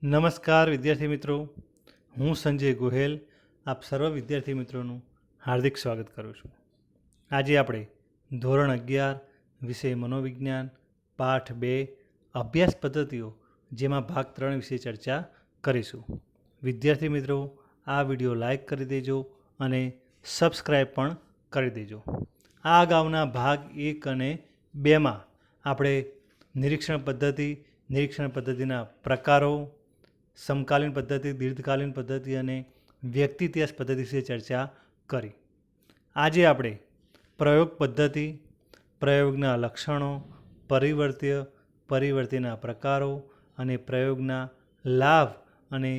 નમસ્કાર વિદ્યાર્થી મિત્રો, હું સંજય ગોહેલ આપ સર્વ વિદ્યાર્થી મિત્રોનું હાર્દિક સ્વાગત કરું છું. આજે આપણે ધોરણ 11 વિષય મનોવિજ્ઞાન પાઠ 2 અભ્યાસ પદ્ધતિઓ જેમાં ભાગ 3 વિશે ચર્ચા કરીશું. વિદ્યાર્થી મિત્રો, આ વિડીયો લાઈક કરી દેજો અને સબસ્ક્રાઈબ પણ કરી દેજો. આ અગાઉના ભાગ 1 અને 2માં આપણે નિરીક્ષણ પદ્ધતિના પ્રકારો, સમકાલીન પદ્ધતિ, દીર્ઘકાલીન પદ્ધતિ અને વ્યક્તિ ઇતિહાસ પદ્ધતિ વિશે ચર્ચા કરી. આજે આપણે પ્રયોગ પદ્ધતિ, પ્રયોગના લક્ષણો, પરિવર્તિના પ્રકારો અને પ્રયોગના લાભ અને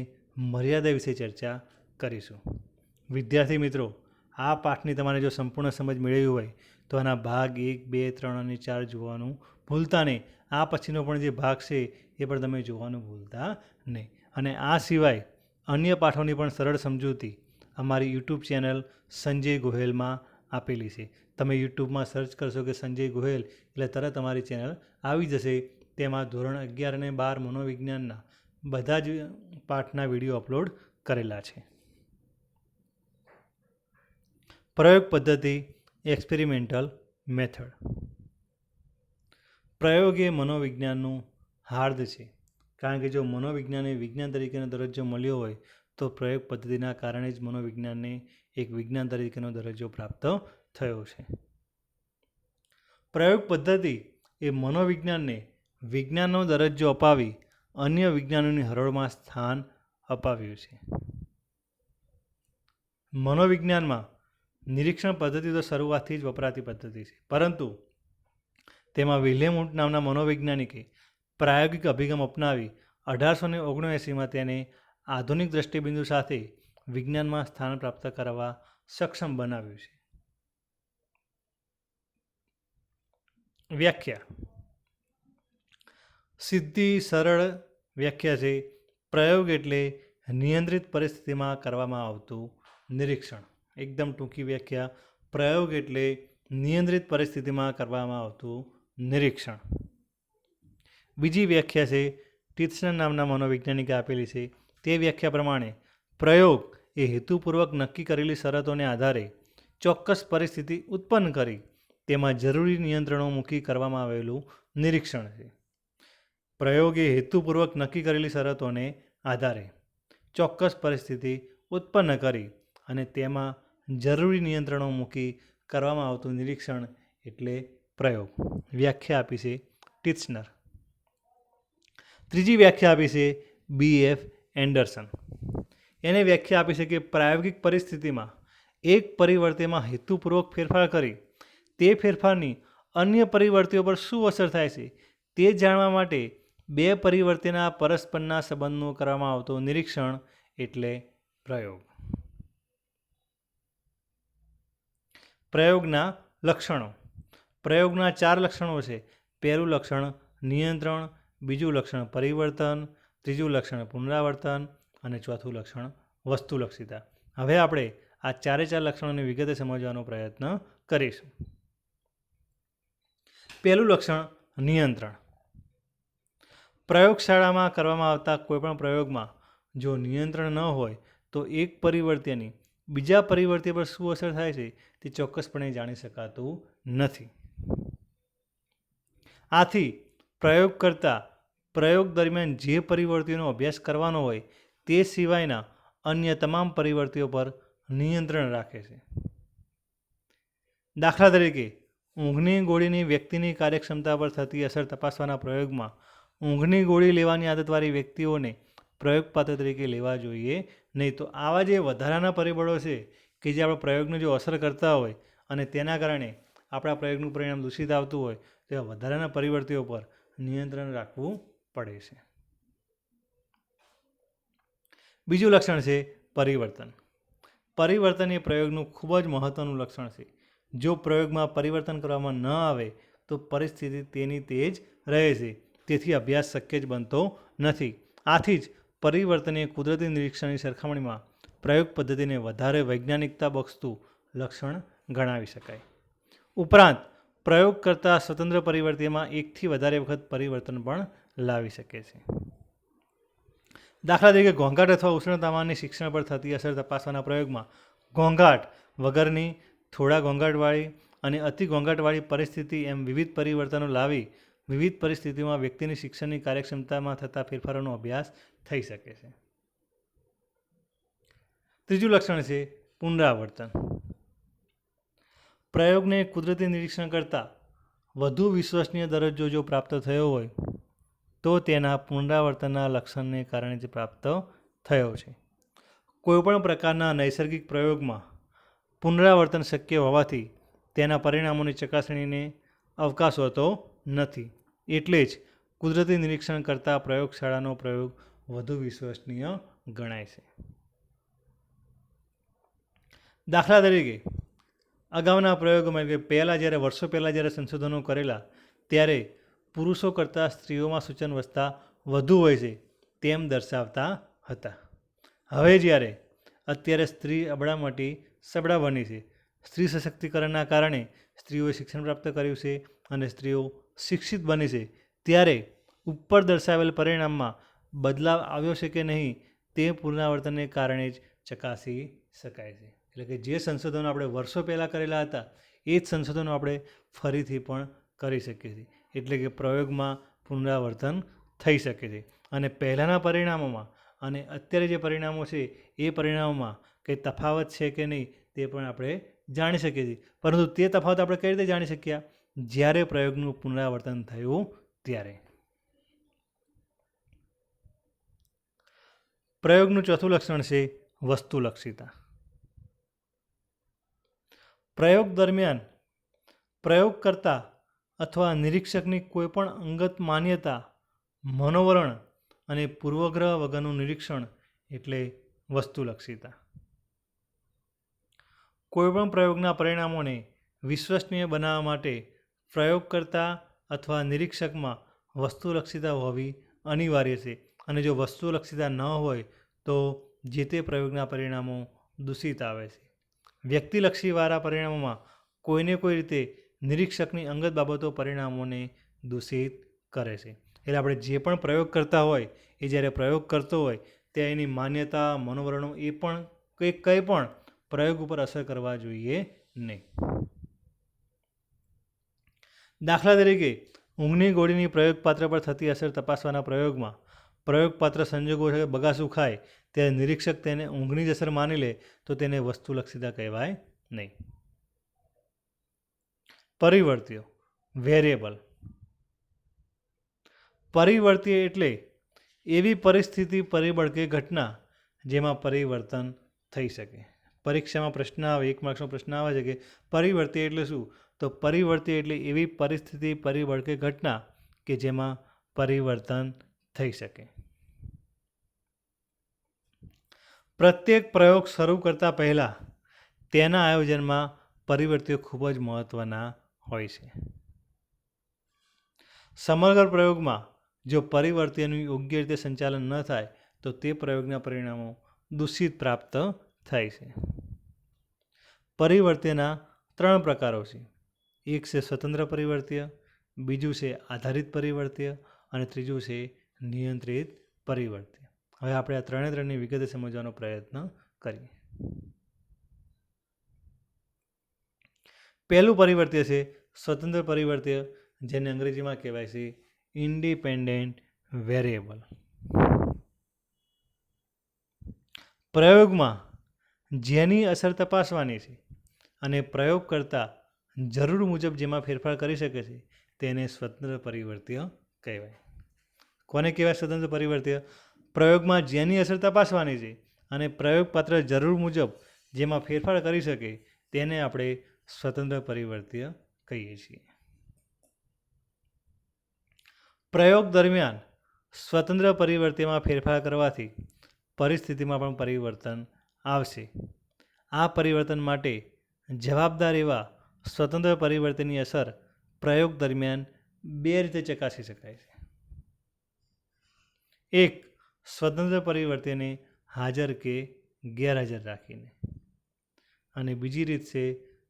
મર્યાદા વિશે ચર્ચા કરીશું. વિદ્યાર્થી મિત્રો, આ પાઠની તમારે જો સંપૂર્ણ સમજ મેળવી હોય તો આના ભાગ 1, 2, 3 અને 4 જોવાનું ભૂલતા નહીં. આ પછીનો પણ જે ભાગ છે એ પણ તમે જોવાનું ભૂલતા નહીં. અને આ સિવાય અન્ય પાઠોની પણ સરળ સમજૂતી અમારી યુટ્યુબ ચેનલ સંજય ગોહેલમાં આપેલી છે. તમે યુટ્યુબમાં સર્ચ કરશો કે સંજય ગોહેલ એટલે તરત અમારી ચેનલ આવી જશે. તેમાં ધોરણ 11 અને 12 મનોવિજ્ઞાનના બધા જ પાઠના વિડીયો અપલોડ કરેલા છે. પ્રયોગ પદ્ધતિ, એક્સપેરિમેન્ટલ મેથડ. પ્રયોગ એ મનોવિજ્ઞાનનું હાર્દ છે, કારણ કે જો મનોવિજ્ઞાનને વિજ્ઞાન તરીકેનો દરજ્જો મળ્યો હોય તો પ્રયોગ પદ્ધતિના કારણે જ મનોવિજ્ઞાનને એક વિજ્ઞાન તરીકેનો દરજ્જો પ્રાપ્ત થયો છે. પ્રયોગ પદ્ધતિ એ મનોવિજ્ઞાનને વિજ્ઞાનનો દરજ્જો અપાવી અન્ય વિજ્ઞાનોની હરોળમાં સ્થાન અપાવ્યું છે. મનોવિજ્ઞાનમાં નિરીક્ષણ પદ્ધતિ તો શરૂઆતથી જ વપરાતી પદ્ધતિ છે, પરંતુ તેમાં વિલિયમ વુડ નામના મનોવૈજ્ઞાનિકે પ્રાયોગિક અભિગમ અપનાવી 1879માં તેને આધુનિક દ્રષ્ટિબિંદુ સાથે વિજ્ઞાનમાં સ્થાન પ્રાપ્ત કરવા સક્ષમ બનાવ્યું છે. વ્યાખ્યા. સીધી સરળ વ્યાખ્યા છે: પ્રયોગ એટલે નિયંત્રિત પરિસ્થિતિમાં કરવામાં આવતું નિરીક્ષણ. એકદમ ટૂંકી વ્યાખ્યા: પ્રયોગ એટલે નિયંત્રિત પરિસ્થિતિમાં કરવામાં આવતું નિરીક્ષણ. બીજી વ્યાખ્યા છે ટીત્સનર નામના મનોવૈજ્ઞાનિકે આપેલી છે. તે વ્યાખ્યા પ્રમાણે પ્રયોગ એ હેતુપૂર્વક નક્કી કરેલી શરતોને આધારે ચોક્કસ પરિસ્થિતિ ઉત્પન્ન કરી તેમાં જરૂરી નિયંત્રણો મૂકી કરવામાં આવેલું નિરીક્ષણ છે. પ્રયોગ એ હેતુપૂર્વક નક્કી કરેલી શરતોને આધારે ચોક્કસ પરિસ્થિતિ ઉત્પન્ન કરી અને તેમાં જરૂરી નિયંત્રણો મૂકી કરવામાં આવતું નિરીક્ષણ એટલે પ્રયોગ. વ્યાખ્યા આપી છે ટીત્સનર. ત્રીજી વ્યાખ્યા આપી છે BF એન્ડરસન. એને વ્યાખ્યા આપી છે કે પ્રાયોગિક પરિસ્થિતિમાં એક પરિવર્તિમાં હેતુપૂર્વક ફેરફાર કરી તે ફેરફારની અન્ય પરિવર્તિઓ પર શું અસર થાય છે તે જાણવા માટે બે પરિવર્તિના પરસ્પરના સંબંધનું કરવામાં આવતું નિરીક્ષણ એટલે પ્રયોગ. પ્રયોગના લક્ષણો. પ્રયોગના 4 લક્ષણો છે. પહેલું લક્ષણ નિયંત્રણ, બીજું લક્ષણ પરિવર્તન, ત્રીજું લક્ષણ પુનરાવર્તન અને ચોથું લક્ષણ વસ્તુલક્ષિતા. હવે આપણે આ 4 લક્ષણોને વિગતે સમજવાનો પ્રયત્ન કરીશું. પહેલું લક્ષણ નિયંત્રણ. પ્રયોગશાળામાં કરવામાં આવતા કોઈપણ પ્રયોગમાં જો નિયંત્રણ ન હોય તો એક પરિવર્ત્યની બીજા પરિવર્ત્ય પર શું અસર થાય છે તે ચોક્કસપણે જાણી શકાતું નથી. આથી પ્રયોગ કરતા પ્રયોગ દરમિયાન જે પરિવર્તિઓનો અભ્યાસ કરવાનો હોય તે સિવાયના અન્ય તમામ પરિવર્તિઓ પર નિયંત્રણ રાખે છે. દાખલા તરીકે, ઊંઘની ગોળીની વ્યક્તિની કાર્યક્ષમતા પર થતી અસર તપાસવાના પ્રયોગમાં ઊંઘની ગોળી લેવાની આદતવાળી વ્યક્તિઓને પ્રયોગપાત્ર તરીકે લેવા જોઈએ નહીં. તો આવા જે વધારાના પરિબળો છે કે જે આપણા પ્રયોગને જો અસર કરતા હોય અને તેના કારણે આપણા પ્રયોગનું પરિણામ દૂષિત આવતું હોય તેવા વધારાના પરિવર્તિઓ પર નિયંત્રણ રાખવું પડે છે. બીજું લક્ષણ છે પરિવર્તન. પરિવર્તન એ પ્રયોગનું ખૂબ જ મહત્ત્વનું લક્ષણ છે. જો પ્રયોગમાં પરિવર્તન કરવામાં ન આવે તો પરિસ્થિતિ તેની તે જ રહે છે. તેથી અભ્યાસ શક્ય જ બનતો નથી. આથી જ પરિવર્તન એ કુદરતી નિરીક્ષણની સરખામણીમાં પ્રયોગ પદ્ધતિને વધારે વૈજ્ઞાનિકતા બક્ષતું લક્ષણ ગણાવી શકાય. ઉપરાંત પ્રયોગ કરતાં સ્વતંત્ર પરિવર્તિમાં એકથી વધારે વખત પરિવર્તન પણ લાવી શકે છે. દાખલા તરીકે ઘોંઘાટ અથવા ઉષ્ણતામાનની શિક્ષણ પર થતી અસર તપાસવાના પ્રયોગમાં ઘોંઘાટ વગરની, થોડા ઘોંઘાટવાળી અને અતિ ઘોંઘાટવાળી પરિસ્થિતિ એમ વિવિધ પરિવર્તનો લાવી વિવિધ પરિસ્થિતિઓમાં વ્યક્તિની શિક્ષણની કાર્યક્ષમતામાં થતા ફેરફારોનો અભ્યાસ થઈ શકે છે. ત્રીજું લક્ષણ છે પુનરાવર્તન. પ્રયોગને કુદરતી નિરીક્ષણ કરતાં વધુ વિશ્વસનીય દરજ્જો જો પ્રાપ્ત થયો હોય તો તેના પુનરાવર્તનના લક્ષણને કારણે જ પ્રાપ્ત થયો છે. કોઈપણ પ્રકારના નૈસર્ગિક પ્રયોગમાં પુનરાવર્તન શક્ય હોવાથી તેના પરિણામોની ચકાસણીને અવકાશ હોતો નથી. એટલે જ કુદરતી નિરીક્ષણ કરતાં પ્રયોગશાળાનો પ્રયોગ વધુ વિશ્વસનીય ગણાય છે. દાખલા તરીકે અગાઉના પ્રયોગોમાં કે વર્ષો પહેલાં જ્યારે સંશોધનો કરેલા ત્યારે પુરુષો કરતાં સ્ત્રીઓમાં સૂચનવસ્તા વધુ હોય છે તેમ દર્શાવતા હતા. હવે જ્યારે અત્યારે સ્ત્રી અબળામાંથી સબળા બની છે, સ્ત્રી સશક્તિકરણના કારણે સ્ત્રીઓએ શિક્ષણ પ્રાપ્ત કર્યું છે અને સ્ત્રીઓ શિક્ષિત બની છે, ત્યારે ઉપર દર્શાવેલ પરિણામમાં બદલાવ આવ્યો છે કે નહીં તે પુનરાવર્તનને કારણે જ ચકાસી શકાય છે. એટલે કે જે સંશોધનો આપણે વર્ષો પહેલાં કરેલા હતા એ જ સંશોધનો આપણે ફરીથી પણ કરી શકીએ છીએ. એટલે કે પ્રયોગમાં પુનરાવર્તન થઈ શકે છે અને પહેલાંના પરિણામોમાં અને અત્યારે જે પરિણામો છે એ પરિણામોમાં કંઈ તફાવત છે કે નહીં તે પણ આપણે જાણી શકીએ છીએ. પરંતુ તે તફાવત આપણે કઈ રીતે જાણી શક્યા? જ્યારે પ્રયોગનું પુનરાવર્તન થયું ત્યારે. પ્રયોગનું ચોથું લક્ષણ છે વસ્તુલક્ષિતા. પ્રયોગ દરમિયાન પ્રયોગકર્તા અથવા નિરીક્ષકની કોઈપણ અંગત માન્યતા, મનોવરણ અને પૂર્વગ્રહ વગરનું નિરીક્ષણ એટલે વસ્તુલક્ષિતા. કોઈપણ પ્રયોગના પરિણામોને વિશ્વસનીય બનાવવા માટે પ્રયોગકર્તા અથવા નિરીક્ષકમાં વસ્તુલક્ષિતા હોવી અનિવાર્ય છે અને જો વસ્તુલક્ષિતા ન હોય તો જે તે પ્રયોગના પરિણામો દૂષિત આવે છે. વ્યક્તિલક્ષીવાળા પરિણામોમાં કોઈને કોઈ રીતે નિરીક્ષકની અંગત બાબતો પરિણામોને દૂષિત કરે છે. એટલે આપણે જે પણ પ્રયોગ કરતા હોય એ જ્યારે પ્રયોગ કરતો હોય ત્યારે એની માન્યતા, મનોવરણો એ પણ કંઈ પણ પ્રયોગ ઉપર અસર કરવા જોઈએ નહીં. દાખલા તરીકે ઊંઘની ગોળીની પ્રયોગપાત્ર પર થતી અસર તપાસવાના પ્રયોગમાં પ્રયોગપાત્ર સંજોગો બગાસું ખાય ત્યારે નિરીક્ષક તેને ઊંઘની જ અસર માની લે તો તેને વસ્તુલક્ષિતા કહેવાય નહીં. પરિવર્ત્યો વેરિયેબલ. પરિવર્તીય એટલે એવી પરિસ્થિતિ, પરિબળ કે ઘટના જેમાં પરિવર્તન થઈ શકે. પરીક્ષામાં પ્રશ્ન આવે, 1 માર્ક્સનો પ્રશ્ન આવે છે કે પરિવર્તીય એટલે શું? તો પરિવર્તીય એટલે એવી પરિસ્થિતિ, પરિબળ કે ઘટના કે જેમાં પરિવર્તન થઈ શકે. પ્રત્યેક પ્રયોગ શરૂ કરતાં પહેલાં તેના આયોજનમાં પરિવર્તીઓ ખૂબ જ મહત્ત્વના હોય છે. સમગ્ર પ્રયોગમાં જો પરિવર્તીઓનું યોગ્ય રીતે સંચાલન ન થાય તો તે પ્રયોગના પરિણામો દૂષિત પ્રાપ્ત થાય છે. પરિવર્તીયના 3 પ્રકારો છે. એક છે સ્વતંત્ર પરિવર્તીય, બીજું છે આધારિત પરિવર્તીય અને ત્રીજું છે નિયંત્રિત પરિવર્તીય. હવે આપણે આ ત્રણની વિગતે સમજવાનો પ્રયત્ન કરીએ. પહેલું પરિવર્તીય છે સ્વતંત્ર પરિવર્તીય, જેને અંગ્રેજીમાં કહેવાય છે ઇન્ડિપેન્ડન્ટ વેરિયેબલ. પ્રયોગમાં જેની અસર તપાસવાની છે અને પ્રયોગ કરતાં જરૂર મુજબ જેમાં ફેરફાર કરી શકે છે તેને સ્વતંત્ર પરિવર્તીય કહેવાય. કોને કહેવાય સ્વતંત્ર પરિવર્તીય? પ્રયોગમાં જેની અસર તપાસવાની છે અને પ્રયોગપાત્ર જરૂર મુજબ જેમાં ફેરફાર કરી શકે તેને આપણે સ્વતંત્ર પરિવર્તીય કહીએ છીએ. પ્રયોગ દરમિયાન સ્વતંત્ર પરિવર્તીયમાં ફેરફાર કરવાથી પરિસ્થિતિમાં પણ પરિવર્તન આવશે. આ પરિવર્તન માટે જવાબદાર એવા સ્વતંત્ર પરિવર્તનની અસર પ્રયોગ દરમિયાન 2 રીતે ચકાસી શકાય છે. એક, સ્વતંત્ર પરિવર્તનને હાજર કે ગેરહાજર રાખીને, અને બીજી રીત છે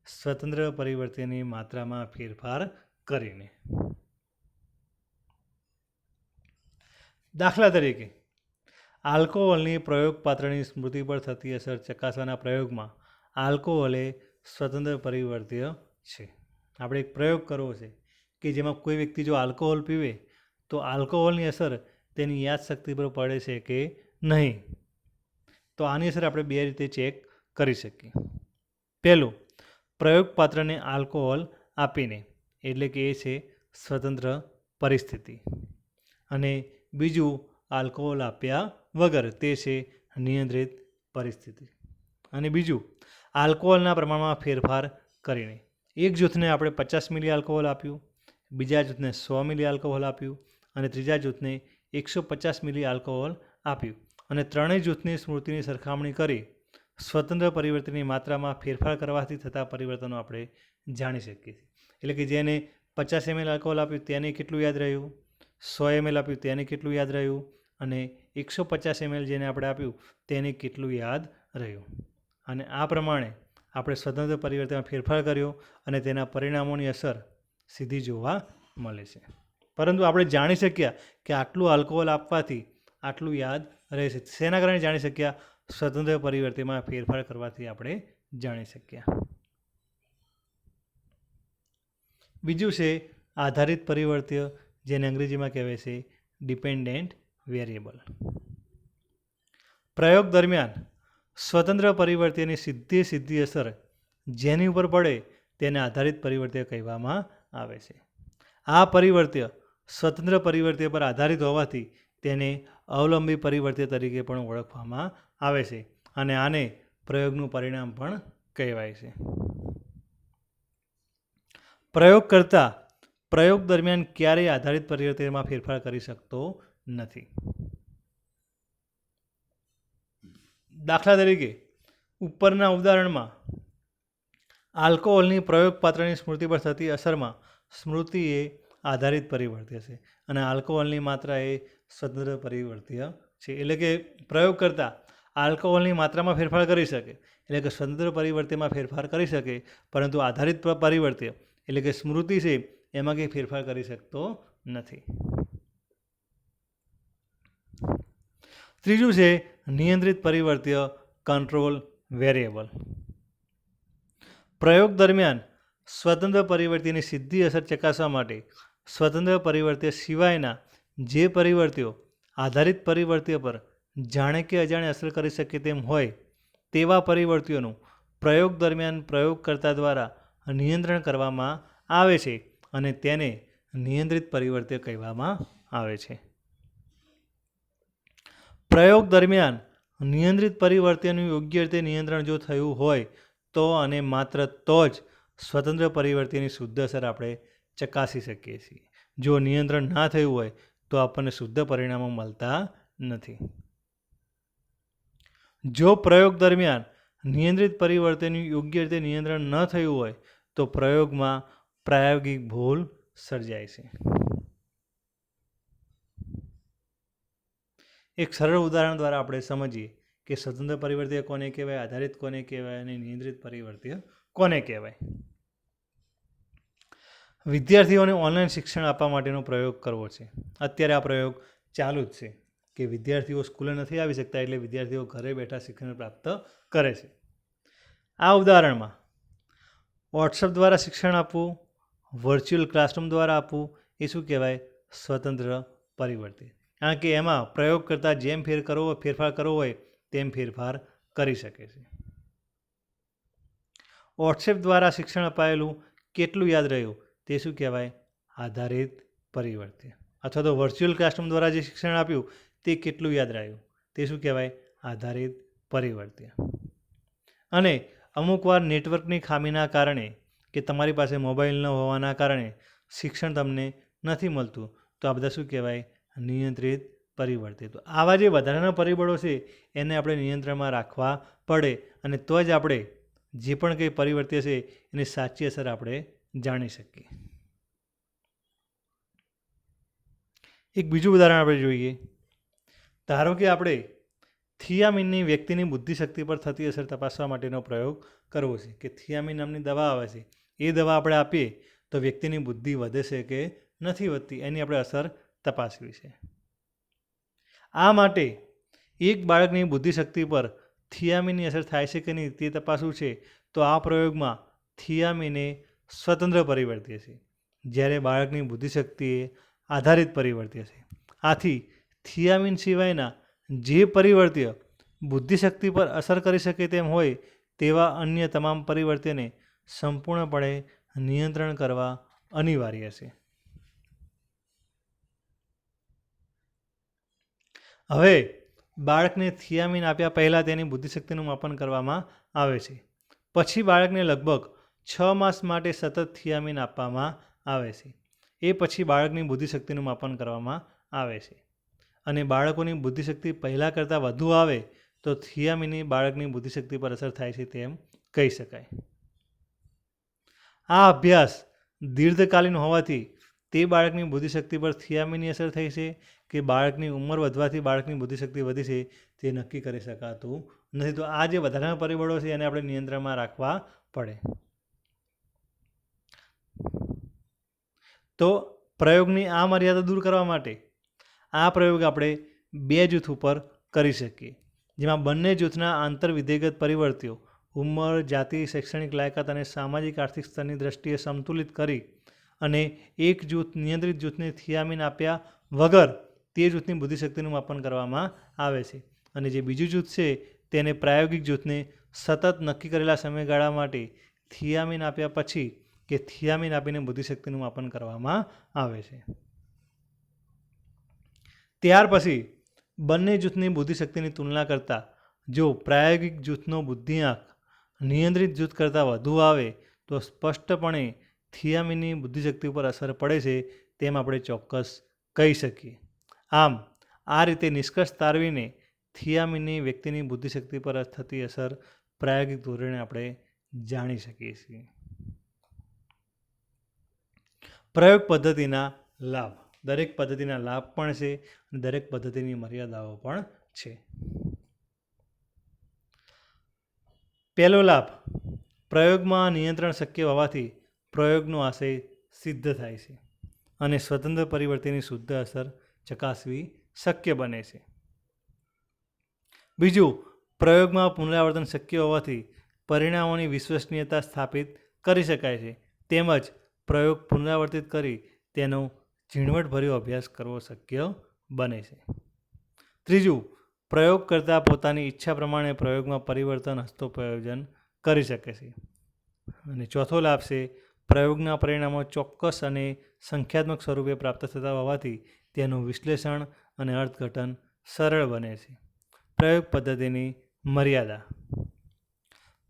સ્વતંત્ર પરિવર્તનની માત્રામાં ફેરફાર કરીને. દાખલા તરીકે આલ્કોહોલની પ્રયોગપાત્રની સ્મૃતિ પર થતી અસર ચકાસવાના પ્રયોગમાં આલ્કોહોલ એ સ્વતંત્ર પરિવર્ત્ય છે. આપણે એક પ્રયોગ કરવો છે કે જેમાં કોઈ વ્યક્તિ જો આલ્કોહોલ પીવે તો આલ્કોહોલની અસર તેની યાદશક્તિ પર પડે છે કે નહીં. તો આની અસર આપણે બે રીતે ચેક કરી શકીએ. પહેલું, પ્રયોગપાત્રને આલ્કોહોલ આપીને, એટલે કે એ છે સ્વતંત્ર પરિસ્થિતિ. અને બીજું, આલ્કોહોલ આપ્યા વગર, તે છે નિયંત્રિત પરિસ્થિતિ. અને બીજું, આલ્કોહોલના પ્રમાણમાં ફેરફાર કરીને. એક જૂથને આપણે 50 મિલી આલ્કોહોલ આપ્યું, બીજા જૂથને 100 મિલી આલ્કોહોલ આપ્યું અને ત્રીજા જૂથને 150 મિલી આલ્કોહોલ આપ્યું અને ત્રણેય જૂથની સ્મૃતિની સરખામણી કરી સ્વતંત્ર પરિવર્તનની માત્રામાં ફેરફાર કરવાથી થતા પરિવર્તનો આપણે જાણી શકીએ છીએ. એટલે કે જેને 50 ml આલ્કોહોલ આપ્યું તેને કેટલું યાદ રહ્યું, 100 ml આપ્યું તેને કેટલું યાદ રહ્યું અને 150 ml જેને આપણે આપ્યું તેને કેટલું યાદ રહ્યું. અને આ પ્રમાણે આપણે સ્વતંત્ર પરિવર્તનમાં ફેરફાર કર્યો અને તેના પરિણામોની અસર સીધી જોવા મળે છે. પરંતુ આપણે જાણી શક્યા કે આટલું આલ્કોહોલ આપવાથી આટલું યાદ રહે છે. શેના કારણે જાણી શક્યા? સ્વતંત્ર પરિવર્તનમાં ફેરફાર કરવાથી આપણે જાણી શક્યા. બીજું છે આધારિત પરિવર્ત્ય, જેને અંગ્રેજીમાં કહેવાય છે ડિપેન્ડન્ટ વેરિયેબલ. પ્રયોગ દરમિયાન સ્વતંત્ર પરિવર્ત્યની સીધી અસર જેની ઉપર પડે તેને આધારિત પરિવર્ત્ય કહેવામાં આવે છે. આ પરિવર્ત્ય સ્વતંત્ર પરિવર્ત્ય પર આધારિત હોવાથી તેને અવલંબી પરિવર્ત્ય તરીકે પણ ઓળખવામાં આવે છે અને આને પ્રયોગનું પરિણામ પણ કહેવાય છે. પ્રયોગ કરતા પ્રયોગ દરમિયાન ક્યારેય આધારિત પરિવર્તનમાં ફેરફાર કરી શકતો નથી. દાખલા તરીકે ઉપરના ઉદાહરણમાં આલ્કોહોલની પ્રયોગપાત્રની સ્મૃતિ પર થતી અસરમાં સ્મૃતિ એ આધારિત પરિવર્ત્ય છે અને આલ્કોહોલની માત્રા એ સ્વતંત્ર પરિવર્ત્ય છે. એટલે કે પ્રયોગ કરતાં આલ્કોહોલની માત્રામાં ફેરફાર કરી શકે, એટલે કે સ્વતંત્ર પરિવર્ત્યમાં ફેરફાર કરી શકે, પરંતુ આધારિત પરિવર્ત્ય એટલે કે સ્મૃતિ છે એમાં કંઈ ફેરફાર કરી શકતો નથી. ત્રીજું છે નિયંત્રિત પરિવર્ત્ય, કંટ્રોલ વેરિયેબલ. પ્રયોગ દરમિયાન સ્વતંત્ર પરિવર્ત્યની સીધી અસર ચકાસવા માટે સ્વતંત્ર પરિવર્ત્ય સિવાયના જે પરિવર્ત્યો આધારિત પરિવર્ત્ય પર જાણે કે અજાણે અસર કરી શકે તેમ હોય તેવા પરિવર્ત્યોનું પ્રયોગ દરમિયાન પ્રયોગકર્તા દ્વારા નિયંત્રણ કરવામાં આવે છે અને તેને નિયંત્રિત પરિવર્ત્ય કહેવામાં આવે છે. પ્રયોગ દરમિયાન નિયંત્રિત પરિવર્ત્યનું યોગ્ય રીતે નિયંત્રણ જો થયું હોય તો અને માત્ર તો જ સ્વતંત્ર પરિવર્ત્યની શુદ્ધ અસર આપણે ચકાસી શકીએ છીએ. જો નિયંત્રણ ના થયું હોય તો આપણને શુદ્ધ પરિણામો મળતા નથી. જો પ્રયોગ દરમિયાન નિયંત્રિત પરિવર્તનનું યોગ્ય રીતે નિયંત્રણ ન થયું હોય તો પ્રયોગમાં પ્રાયોગિક ભૂલ સર્જાય છે. એક સરળ ઉદાહરણ દ્વારા આપણે સમજીએ કે સ્વતંત્ર પરિવર્ત્ય કોને કહેવાય, આધારિત કોને કહેવાય અને નિયંત્રિત પરિવર્ત્ય કોને કહેવાય. વિદ્યાર્થીઓને ઓનલાઈન શિક્ષણ આપવા માટેનો પ્રયોગ કરવો છે. અત્યારે આ પ્રયોગ ચાલુ જ છે કે વિદ્યાર્થીઓ સ્કૂલે નથી આવી શકતા એટલે વિદ્યાર્થીઓ ઘરે બેઠા શિક્ષણ પ્રાપ્ત કરે છે. આ ઉદાહરણમાં વોટ્સઅપ દ્વારા શિક્ષણ આપવું, વર્ચ્યુઅલ ક્લાસરૂમ દ્વારા આપવું એ શું કહેવાય? સ્વતંત્ર પરિવર્ત્ય. કારણ કે એમાં પ્રયોગ કરતાં જેમ ફેરફાર કરવો હોય તેમ ફેરફાર કરી શકે છે. વોટ્સએપ દ્વારા શિક્ષણ અપાયેલું કેટલું યાદ રહ્યું તે શું કહેવાય? આધારિત પરિવર્ત્ય. અથવા તો વર્ચ્યુઅલ ક્લાસરૂમ દ્વારા જે શિક્ષણ આપ્યું તે કેટલું યાદ રહ્યું તે શું કહેવાય? આધારિત પરિવર્ત્ય. અને અમુક વાર નેટવર્કની ખામીના કારણે કે તમારી પાસે મોબાઈલ ન હોવાના કારણે શિક્ષણ તમને નથી મળતું તો આ બધા શું કહેવાય? નિયંત્રિત પરિવર્ત્ય. તો આવા જે વધારાના પરિબળો છે એને આપણે નિયંત્રણમાં રાખવા પડે અને તો જ આપણે જે પણ કંઈ પરિવર્ત્ય છે એની સાચી અસર આપણે જાણી શકીએ. એક બીજું ઉદાહરણ આપણે જોઈએ. ધારો કે આપણે થિયામીનની વ્યક્તિની બુદ્ધિશક્તિ પર થતી અસર તપાસવા માટેનો પ્રયોગ કરવો છે કે થિયામીન નામની દવા આવે છે, એ દવા આપણે આપીએ તો વ્યક્તિની બુદ્ધિ વધે છે કે નથી વધતી એની આપણે અસર તપાસવી છે. આ માટે એક બાળકની બુદ્ધિશક્તિ પર થિયામીનની અસર થાય છે કે નહીં તે તપાસવું છે તો આ પ્રયોગમાં થિયામીન એ સ્વતંત્ર પરિવર્તી હશે, જ્યારે બાળકની બુદ્ધિશક્તિ એ આધારિત પરિવર્તી હશે. આથી થિયામીન સિવાયના જે પરિવર્ત્ય બુદ્ધિશક્તિ પર અસર કરી શકે તેમ હોય તેવા અન્ય તમામ પરિવર્ત્યને સંપૂર્ણપણે નિયંત્રણ કરવા અનિવાર્ય છે. હવે બાળકને થિયામીન આપ્યા પહેલાં તેની બુદ્ધિશક્તિનું માપન કરવામાં આવે છે. પછી બાળકને લગભગ 6 માસ માટે સતત થિયામીન આપવામાં આવે છે. એ પછી બાળકની બુદ્ધિશક્તિનું માપન કરવામાં આવે છે. અને બાળકોની બુદ્ધિશક્તિ પહેલાં કરતાં વધુ આવે તો થિયામીનની બાળકની બુદ્ધિશક્તિ પર અસર થાય છે તેમ કહી શકાય. આ અભ્યાસ દીર્ઘકાલીન હોવાથી તે બાળકની બુદ્ધિશક્તિ પર થિયામીનની અસર થઈ છે કે બાળકની ઉંમર વધવાથી બાળકની બુદ્ધિશક્તિ વધી છે તે નક્કી કરી શકાતું નથી. તો આ જે વધારાના પરિબળો છે એને આપણે નિયંત્રણમાં રાખવા પડે. તો પ્રયોગની આ મર્યાદા દૂર કરવા માટે આ પ્રયોગ આપણે 2 જૂથ ઉપર કરી શકીએ, જેમાં બંને જૂથના આંતરવિધેયગત પરિવર્ત્યો ઉંમર, જાતિ, શૈક્ષણિક લાયકાત અને સામાજિક આર્થિક સ્તરની દ્રષ્ટિએ સંતુલિત કરી અને એક જૂથ નિયંત્રિત જૂથને થિયામીન આપ્યા વગર તે જૂથની બુદ્ધિશક્તિનું માપન કરવામાં આવે છે. અને જે બીજું જૂથ છે તેને પ્રાયોગિક જૂથને સતત નક્કી કરેલા સમયગાળા માટે થિયામીન આપ્યા પછી કે થિયામીન આપીને બુદ્ધિશક્તિનું માપન કરવામાં આવે છે. ત્યાર પછી બંને જૂથની બુદ્ધિશક્તિની તુલના કરતાં જો પ્રાયોગિક જૂથનો બુદ્ધિઆંક નિયંત્રિત જૂથ કરતાં વધુ આવે તો સ્પષ્ટપણે થિયામીનની બુદ્ધિશક્તિ ઉપર અસર પડે છે તેમ આપણે ચોક્કસ કહી શકીએ. આમ આ રીતે નિષ્કર્ષ તારવીને થિયામીનની વ્યક્તિની બુદ્ધિશક્તિ પર થતી અસર પ્રાયોગિક ધોરણે આપણે જાણી શકીએ છીએ. પ્રયોગ પદ્ધતિના લાભ. દરેક પદ્ધતિના લાભ પણ છે અને દરેક પદ્ધતિની મર્યાદાઓ પણ છે. પહેલો લાભ, પ્રયોગમાં નિયંત્રણ શક્ય હોવાથી પ્રયોગનો આશય સિદ્ધ થાય છે અને સ્વતંત્ર પરિવર્તનની શુદ્ધ અસર ચકાસવી શક્ય બને છે. બીજું, પ્રયોગમાં પુનરાવર્તન શક્ય હોવાથી પરિણામોની વિશ્વસનીયતા સ્થાપિત કરી શકાય છે તેમજ પ્રયોગ પુનરાવર્તિત કરી તેનો ઝીણવટભર્યો અભ્યાસ કરવો શક્ય બને છે. ત્રીજું, પ્રયોગકર્તા પોતાની ઈચ્છા પ્રમાણે પ્રયોગમાં પરિવર્તન હસ્તોપયોજન કરી શકે છે. અને ચોથો લાભ છે, પ્રયોગના પરિણામો ચોક્કસ અને સંખ્યાત્મક સ્વરૂપે પ્રાપ્ત થતા હોવાથી તેનું વિશ્લેષણ અને અર્થઘટન સરળ બને છે. પ્રયોગ પદ્ધતિની મર્યાદા.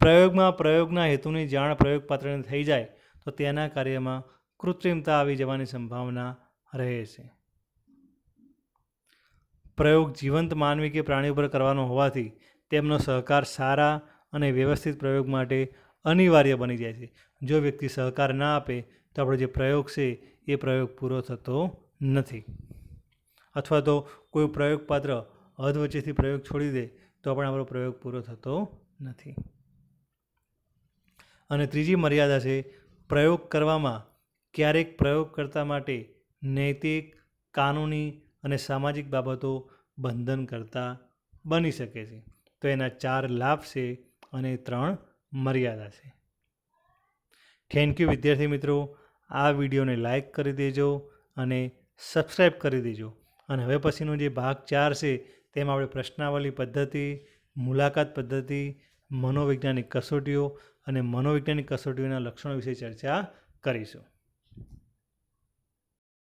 પ્રયોગમાં પ્રયોગના હેતુની જાણ પ્રયોગપાત્રને થઈ જાય તો તેના કાર્યમાં કૃત્રિમતા આવી જવાની સંભાવના રહે છે. પ્રયોગ જીવંત માનવી કે પ્રાણી પર કરવાનો હોવાથી તેમનો સહકાર સારા અને વ્યવસ્થિત પ્રયોગ માટે અનિવાર્ય બની જાય છે. જો વ્યક્તિ સહકાર ના આપે તો આપણો જે પ્રયોગ છે એ પ્રયોગ પૂરો થતો નથી. અથવા તો કોઈ પ્રયોગપાત્ર અધવચ્ચેથી પ્રયોગ છોડી દે તો પણ આપણો પ્રયોગ પૂરો થતો નથી. અને ત્રીજી મર્યાદા છે, પ્રયોગ કરવામાં ક્યારેક પ્રયોગકર્તા માટે નૈતિક, કાનૂની અને સામાજિક બાબતો બંધન કરતા બની શકે છે. તો એના 4 લાભ છે અને 3 મર્યાદા છે. થેન્ક યુ વિદ્યાર્થી મિત્રો. આ વિડીયોને લાઈક કરી દેજો અને સબસ્ક્રાઈબ કરી દેજો. અને હવે પછીનો જે ભાગ 4 છે તેમાં આપણે પ્રશ્નાવલી પદ્ધતિ, મુલાકાત પદ્ધતિ, મનોવૈજ્ઞાનિક કસોટીઓ અને મનોવૈજ્ઞાનિક કસોટીઓના લક્ષણો વિશે ચર્ચા કરીશું.